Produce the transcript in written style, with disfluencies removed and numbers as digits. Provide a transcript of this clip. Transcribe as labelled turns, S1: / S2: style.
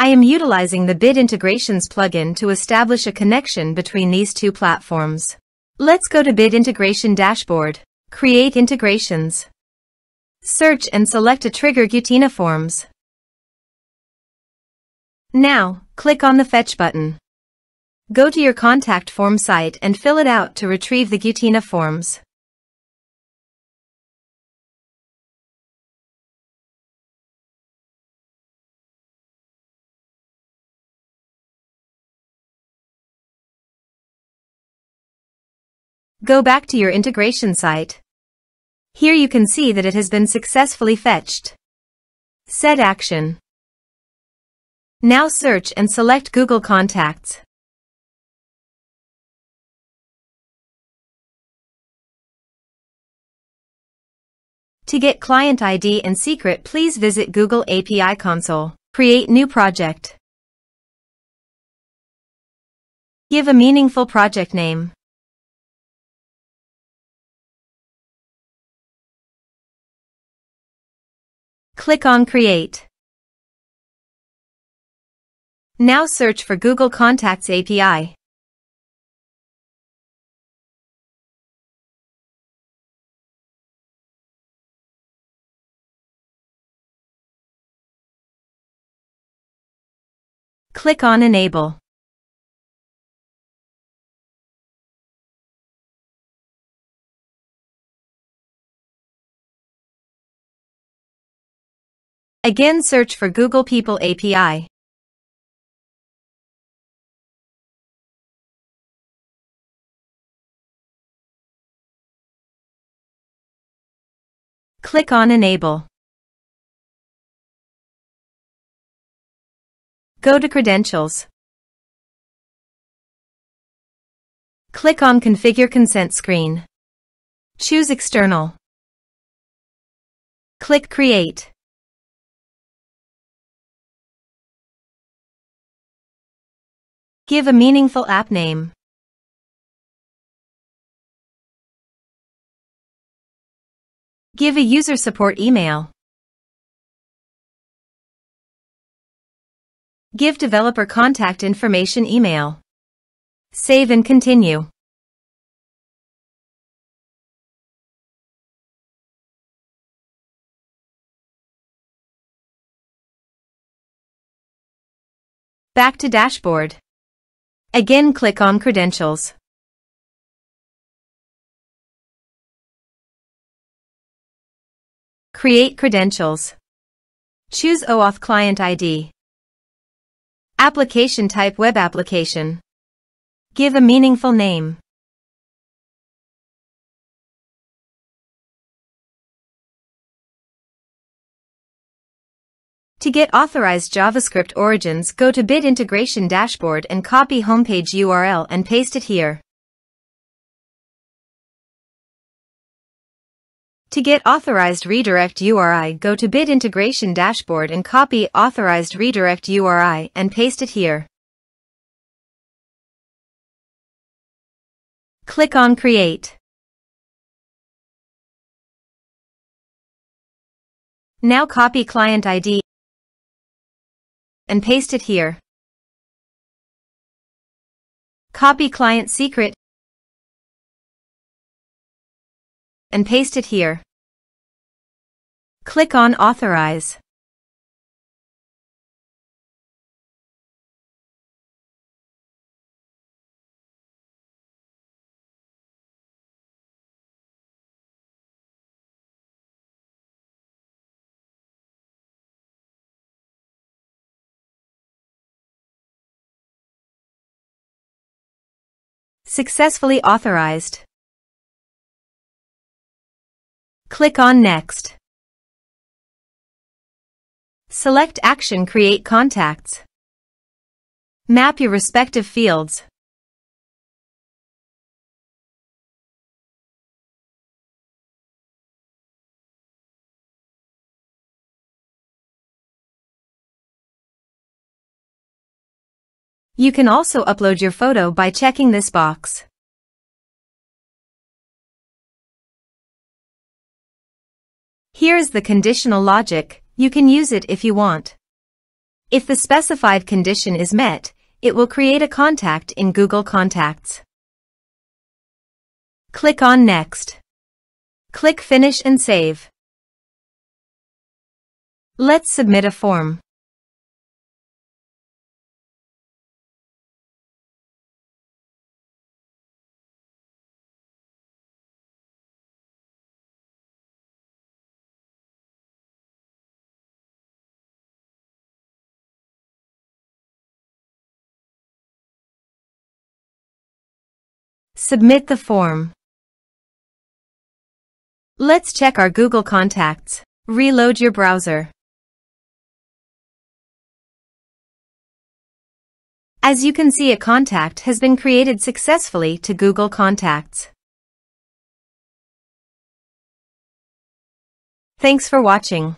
S1: I am utilizing the Bit Integrations plugin to establish a connection between these two platforms. Let's go to Bit Integration Dashboard, Create Integrations. Search and select a trigger Gutena Forms. Now, click on the Fetch button. Go to your contact form site and fill it out to retrieve the Gutena Forms. Go back to your integration site. Here you can see that it has been successfully fetched. Set action. Now search and select Google Contacts. To get client ID and secret, please visit Google API Console. Create new project. Give a meaningful project name. Click on Create. Now search for Google Contacts API. Click on Enable. Again, search for Google People API. Click on Enable. Go to Credentials. Click on Configure Consent screen. Choose External. Click Create. Give a meaningful app name. Give a user support email. Give developer contact information email. Save and continue. Back to Dashboard. Again, click on Credentials. Create credentials. Choose OAuth Client ID. Application type Web application. Give a meaningful name. To get authorized JavaScript origins, go to Bit Integration Dashboard and copy homepage URL and paste it here. To get authorized redirect URI, go to Bit Integration Dashboard and copy authorized redirect URI and paste it here. Click on Create. Now copy client ID and paste it here. Copy client secret and paste it here. Click on Authorize. Successfully authorized. Click on Next. Select Action Create Contacts. Map your respective fields. You can also upload your photo by checking this box. Here is the conditional logic. You can use it if you want. If the specified condition is met, it will create a contact in Google Contacts. Click on Next. Click Finish and Save. Let's submit a form. Submit the form. Let's check our Google Contacts. Reload your browser. As you can see, a contact has been created successfully to Google Contacts. Thanks for watching.